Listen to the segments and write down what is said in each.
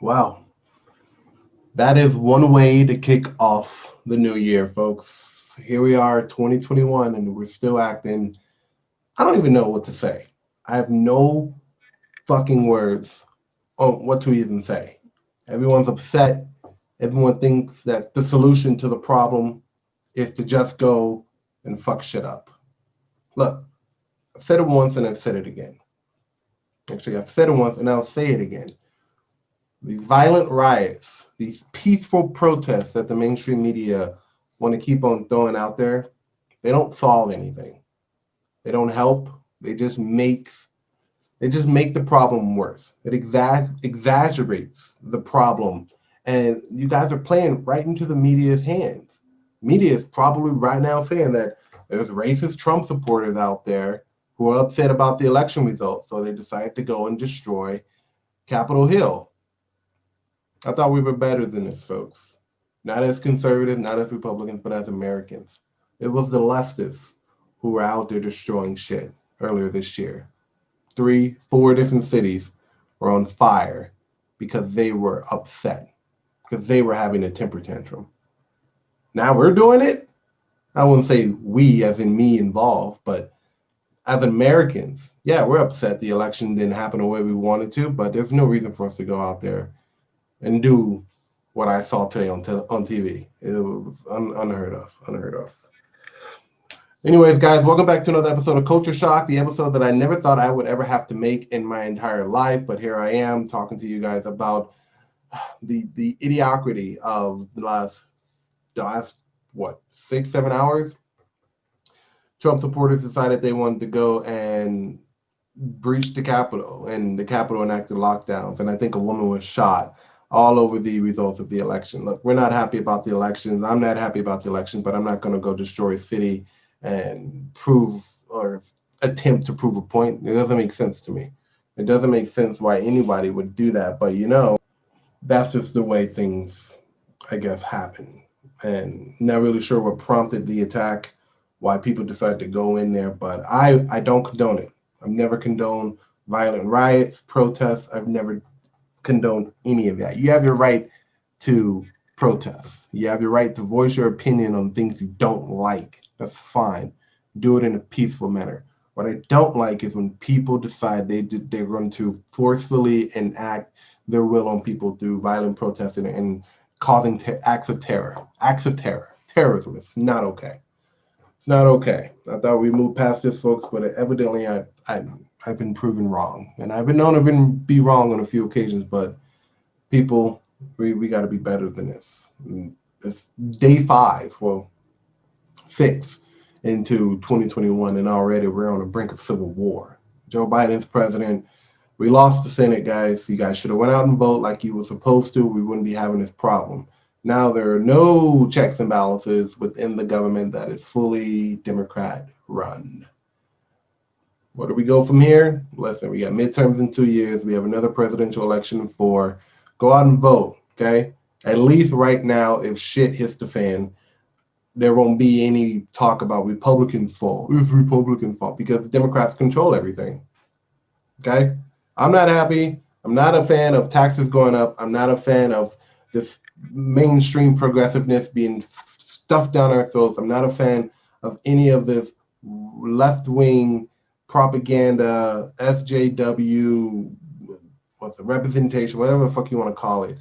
Wow. That is one way to kick off the new year, folks. Here we are, 2021, and we're still acting. I don't even know what to say. I have no fucking words on what to even say. Everyone's upset. Everyone thinks that the solution to the problem is to just go and fuck shit up. Look, I've said it once and I've said it again. Actually, I've said it once and I'll say it again. These violent riots, these peaceful protests that the mainstream media want to keep on throwing out there, they don't solve anything. They don't help. They just make the problem worse. It exaggerates the problem, and you guys are playing right into the media's hands. Media is probably right now saying that there's racist Trump supporters out there who are upset about the election results, so they decided to go and destroy Capitol Hill. I thought we were better than this, folks. Not as conservatives, not as Republicans, but as Americans. It was the leftists who were out there destroying shit earlier this year. Three, four different cities were on fire because they were upset, because they were having a temper tantrum. Now we're doing it. I wouldn't say we, as in me involved, but as Americans, yeah, we're upset the election didn't happen the way we wanted to, but there's no reason for us to go out there and do what I saw today on TV. It was unheard of, unheard of. Anyways, guys, welcome back to another episode of Culture Shock, the episode that I never thought I would ever have to make in my entire life, but here I am talking to you guys about the idiocracy of the last what 6 7 hours. Trump supporters decided they wanted to go and breach the Capitol, and the Capitol enacted lockdowns, and I think a woman was shot all over the results of the election. Look, we're not happy about the elections. I'm not happy about the election, but I'm not going to go destroy a city and prove or attempt to prove a point. It doesn't make sense to me. It doesn't make sense why anybody would do that, but that's just the way things, I guess, happen. And not really sure what prompted the attack, why people decided to go in there, but I don't condone it. I've never condoned violent riots, protests. I've never condoned any of that. You have your right to protest. You have your right to voice your opinion on things you don't like. That's fine. Do it in a peaceful manner. What I don't like is when people decide they're going to forcefully enact their will on people through violent protesting and causing acts of terror. Acts of terror. Terrorism. It's not okay. It's not okay. I thought we moved past this, folks, but evidently I've been proven wrong, and I've been known to be wrong on a few occasions. But people, we got to be better than this. It's day five, well, six into 2021, and already we're on the brink of civil war. Joe Biden's president. We lost the Senate, guys. You guys should have went out and vote like you were supposed to. We wouldn't be having this problem. Now there are no checks and balances within the government that is fully Democrat run. Where do we go from here? Listen, we got midterms in 2 years. We have another presidential election in four. Go out and vote, okay? At least right now, if shit hits the fan, there won't be any talk about Republicans' fault. It's Republicans' fault because Democrats control everything, okay? I'm not happy. I'm not a fan of taxes going up. I'm not a fan of this mainstream progressiveness being stuffed down our throats. I'm not a fan of any of this left-wing propaganda, SJW, what's the representation, whatever the fuck you want to call it,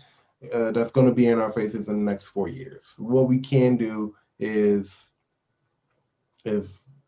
that's going to be in our faces in the next 4 years. What we can do is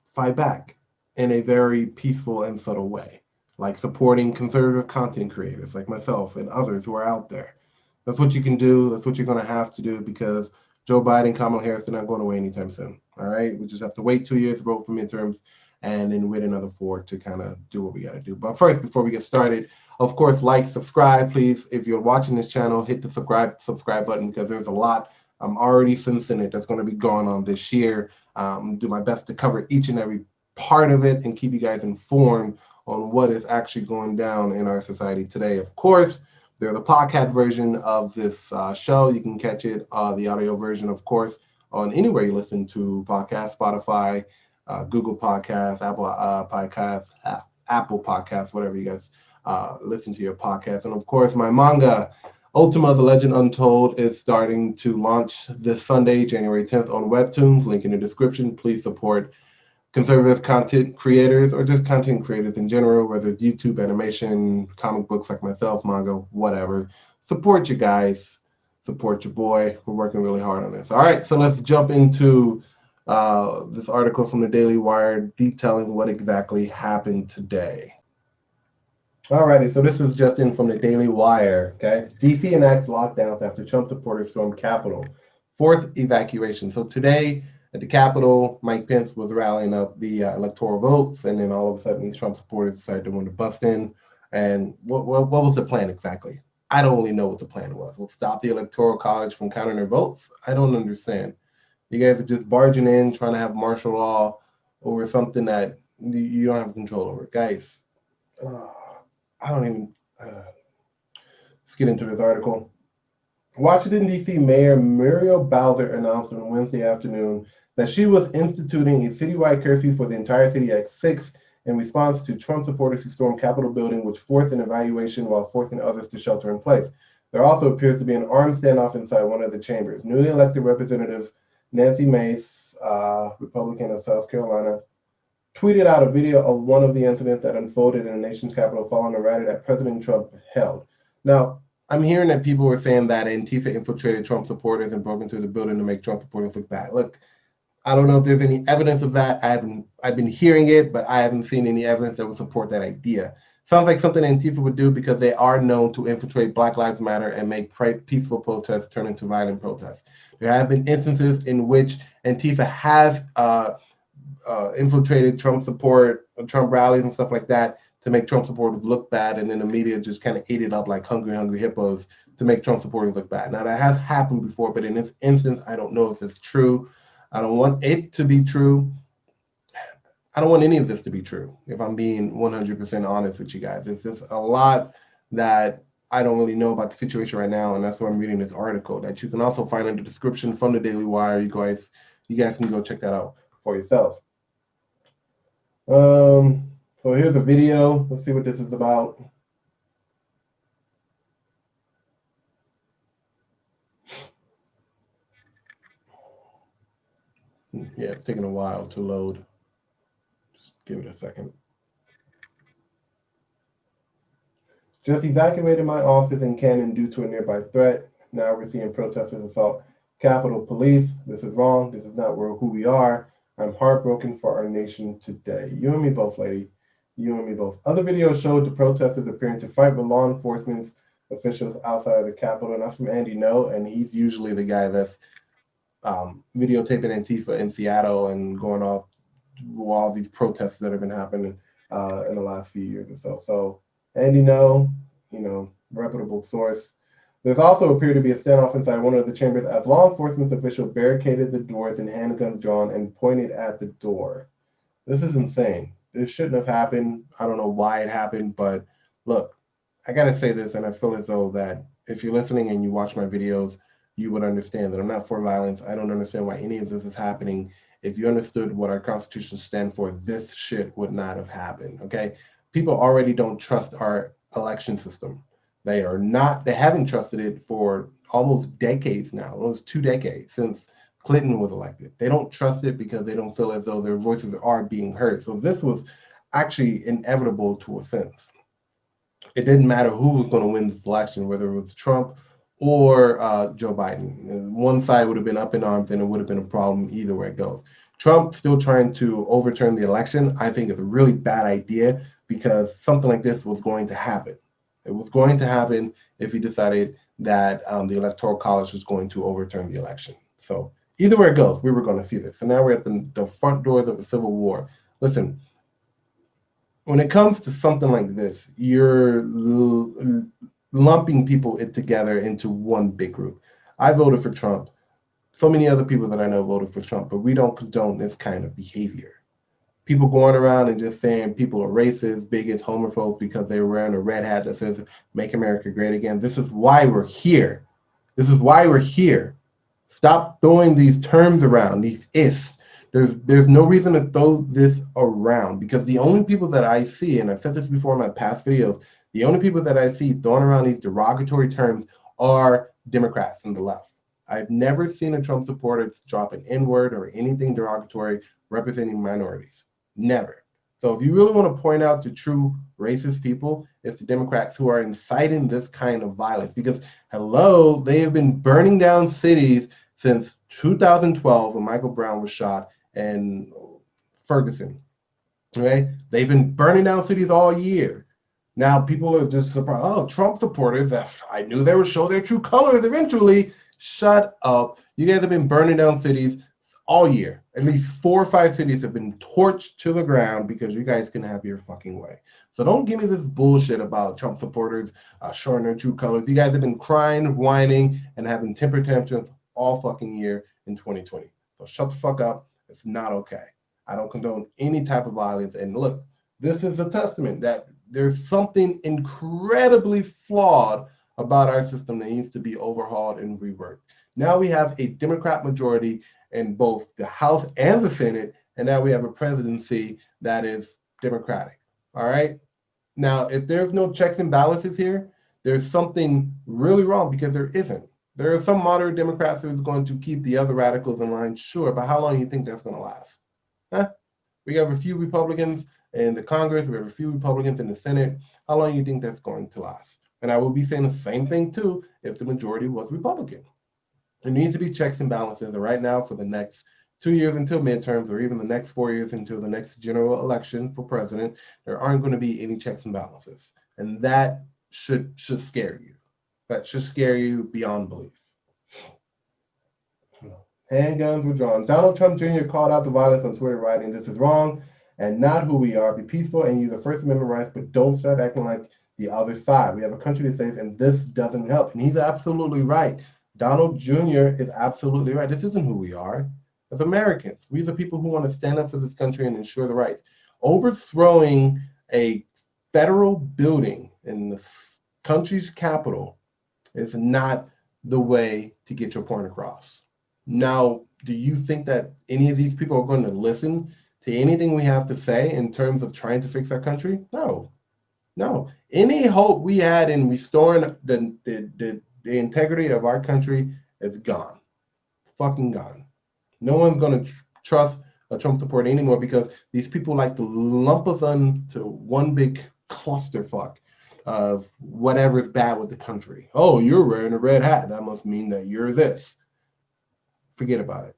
fight back in a very peaceful and subtle way, like supporting conservative content creators like myself and others who are out there. That's what you can do. That's what you're going to have to do because Joe Biden, Kamala Harris are not going away anytime soon. All right. We just have to wait 2 years to vote for midterms and then wait another four to kind of do what we got to do. But first, before we get started, of course, like, subscribe, please. If you're watching this channel, hit the subscribe button because there's a lot I'm already sensing it that's going to be going on this year. Do my best to cover each and every part of it and keep you guys informed on what is actually going down in our society today. Of course, there's a podcast version of this show. You can catch it, the audio version, of course, on anywhere you listen to podcasts, Spotify, Google Podcasts, Apple Podcasts, whatever you guys listen to your podcast. And of course, my manga Ultima, The Legend Untold is starting to launch this Sunday, January 10th on webtoons. Link in the description. Please support conservative content creators or just content creators in general, whether it's YouTube, animation, comic books like myself, manga, whatever. Support you guys. Support your boy. We're working really hard on this. All right, so let's jump into this article from the Daily Wire detailing what exactly happened today. Alrighty, so this is just in from the Daily Wire. Okay, DC enacts lockdowns after Trump supporters stormed Capitol. Fourth evacuation. So today at the Capitol, Mike Pence was rallying up the electoral votes, and then all of a sudden these Trump supporters decided they wanted to bust in. And what was the plan exactly? I don't really know what the plan was. We'll stop the electoral college from counting their votes. I don't understand. You guys are just barging in, trying to have martial law over something that you don't have control over, guys. Uh, I don't even. Let's get into this article. Washington, D.C. Mayor Muriel Bowser announced on Wednesday afternoon that she was instituting a citywide curfew for the entire city at 6 in response to Trump supporters who stormed Capitol building, which forced an evacuation while forcing others to shelter in place. There also appears to be an armed standoff inside one of the chambers. Newly elected Representative Nancy Mace, Republican of South Carolina, tweeted out a video of one of the incidents that unfolded in the nation's capital following a rally that President Trump held. Now, I'm hearing that people were saying that Antifa infiltrated Trump supporters and broke into the building to make Trump supporters look bad. Look, I don't know if there's any evidence of that. I've been hearing it, but I haven't seen any evidence that would support that idea. Sounds like something Antifa would do because they are known to infiltrate Black Lives Matter and make peaceful protests turn into violent protests. There have been instances in which Antifa has infiltrated Trump support, Trump rallies and stuff like that to make Trump supporters look bad, and then the media just kind of ate it up like hungry hippos to make Trump supporters look bad. Now that has happened before, but in this instance, I don't know if it's true. I don't want it to be true. I don't want any of this to be true, if I'm being 100% honest with you guys. It's just a lot that I don't really know about the situation right now, and that's why I'm reading this article that you can also find in the description from the Daily Wire. You guys can go check that out for yourself. So here's a video. Let's see what this is about. Yeah, it's taking a while to load. Just give it a second. Just evacuated my office in Canton due to a nearby threat. Now we're seeing protesters assault Capitol Police. This is wrong. This is not who we are. I'm heartbroken for our nation today. You and me both, lady. You and me both. Other videos showed the protesters appearing to fight with law enforcement officials outside of the Capitol. And that's from Andy No, and he's usually the guy that's videotaping Antifa in Seattle and going off all these protests that have been happening in the last few years or so. So Andy No, reputable source. There's also appeared to be a standoff inside one of the chambers as law enforcement officials barricaded the doors and handguns drawn and pointed at the door. This is insane. This shouldn't have happened. I don't know why it happened, but look, I gotta say this, and I feel as though that if you're listening and you watch my videos, you would understand that I'm not for violence. I don't understand why any of this is happening. If you understood what our constitution stands for, this shit would not have happened. Okay, people already don't trust our election system. They haven't trusted it for almost decades now, almost 2 decades since Clinton was elected. They don't trust it because they don't feel as though their voices are being heard. So this was actually inevitable to a sense. It didn't matter who was going to win this election, whether it was Trump or Joe Biden. And one side would have been up in arms and it would have been a problem either way it goes. Trump still trying to overturn the election, I think is a really bad idea because something like this was going to happen. It was going to happen if he decided that the Electoral College was going to overturn the election. So either way it goes, we were going to see this. So now we're at the front doors of the Civil War. Listen, when it comes to something like this, you're lumping people together into one big group. I voted for Trump. So many other people that I know voted for Trump, but we don't condone this kind of behavior. People going around and just saying people are racist, bigots, homophobes because they're wearing a red hat that says "Make America Great Again." This is why we're here. This is why we're here. Stop throwing these terms around, these ifs. There's no reason to throw this around because the only people that I see, and I've said this before in my past videos, the only people that I see throwing around these derogatory terms are Democrats and the left. I've never seen a Trump supporter drop an N-word or anything derogatory representing minorities. Never. So if you really want to point out the true racist people, it's the Democrats who are inciting this kind of violence. Because, hello, they have been burning down cities since 2012 when Michael Brown was shot and Ferguson. Okay? They've been burning down cities all year. Now people are just surprised. Oh, Trump supporters, I knew they would show their true colors eventually. Shut up. You guys have been burning down cities all year. At least 4 or 5 cities have been torched to the ground because you guys can have your fucking way. So don't give me this bullshit about Trump supporters showing their true colors. You guys have been crying, whining, and having temper tantrums all fucking year in 2020. So shut the fuck up. It's not okay. I don't condone any type of violence. And look, this is a testament that there's something incredibly flawed about our system that needs to be overhauled and reworked. Now we have a Democrat majority in both the House and the Senate, and now we have a presidency that is Democratic. All right. Now, if there's no checks and balances here, there's something really wrong because there isn't. There are some moderate Democrats who's going to keep the other radicals in line, sure, but how long do you think that's going to last? Huh? We have a few Republicans in the Congress, we have a few Republicans in the Senate. How long do you think that's going to last? And I will be saying the same thing too if the majority was Republican. There needs to be checks and balances. And right now, for the next 2 years until midterms, or even the next 4 years until the next general election for president, there aren't going to be any checks and balances. And that should scare you. That should scare you beyond belief. Handguns were drawn. Donald Trump Jr. called out the violence on Twitter, writing, "This is wrong and not who we are. Be peaceful and use the First Amendment rights, but don't start acting like the other side. We have a country to save, and this doesn't help." And he's absolutely right. Donald Jr. is absolutely right. This isn't who we are as Americans. We are the people who want to stand up for this country and ensure the rights. Overthrowing a federal building in the country's capital is not the way to get your point across. Now, do you think that any of these people are going to listen to anything we have to say in terms of trying to fix our country? No. No. Any hope we had in restoring the integrity of our country is gone. Fucking gone. No one's going to trust a Trump supporter anymore because these people like to lump us into one big clusterfuck of whatever's bad with the country. Oh, you're wearing a red hat. That must mean that you're this. Forget about it.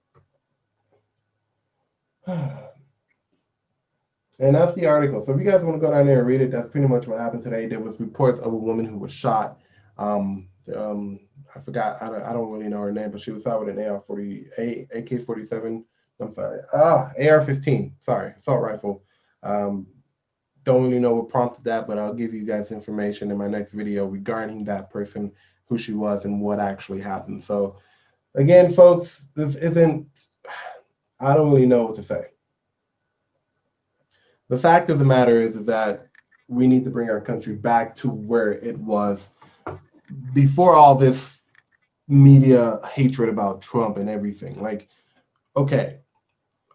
And that's the article. So if you guys want to go down there and read it, that's pretty much what happened today. There was reports of a woman who was shot. I forgot. I don't really know her name, but she was shot with an AK-47. I'm sorry. AR-15. Sorry, assault rifle. Don't really know what prompted that, but I'll give you guys information in my next video regarding that person, who she was, and what actually happened. So again, folks, this isn't. I don't really know what to say. The fact of the matter is that we need to bring our country back to where it was before all this media hatred about Trump and everything. Like, okay,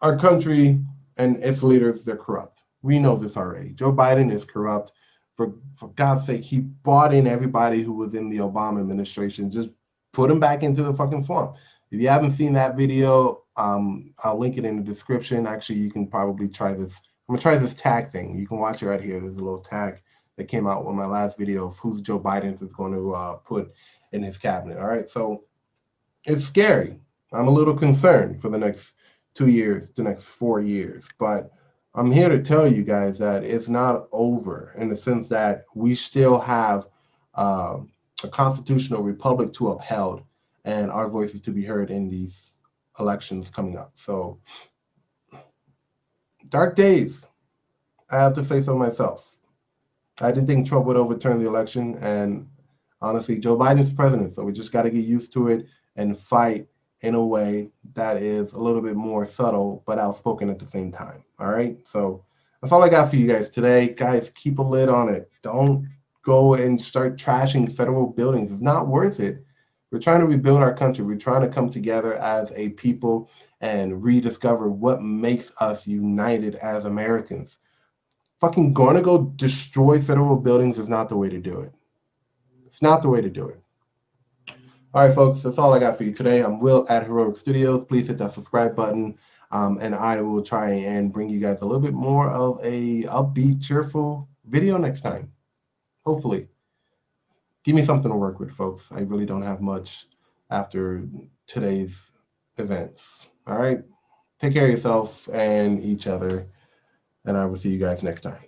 our country and its leaders, they're corrupt. We know this already. Joe Biden is corrupt. For God's sake, he brought in everybody who was in the Obama administration, just put him back into the fucking swamp. If you haven't seen that video, I'll link it in the description. Actually, you can probably try this. I'm gonna try this tag thing. You can watch it right here. There's a little tag that came out with my last video of who Joe Biden is going to put in his cabinet. All right, so it's scary. I'm a little concerned for the next 2 years, the next 4 years, but I'm here to tell you guys that it's not over in the sense that we still have a constitutional republic to upheld and our voices to be heard in these elections coming up. So dark days, I have to say so myself. I didn't think Trump would overturn the election, and honestly, Joe Biden's president, so we just got to get used to it and fight in a way that is a little bit more subtle but outspoken at the same time. All right, so that's all I got for you guys today. Guys, keep a lid on it. Don't go and start trashing federal buildings. It's not worth it. We're trying to rebuild our country. We're trying to come together as a people and rediscover what makes us united as Americans. Fucking going to go destroy federal buildings is not the way to do it. It's not the way to do it. All right, folks, that's all I got for you today. I'm Will at Heroic Studios. Please hit that subscribe button, and I will try and bring you guys a little bit more of a upbeat, cheerful video next time. Hopefully. Give me something to work with, folks. I really don't have much after today's events. All right? Take care of yourself and each other, and I will see you guys next time.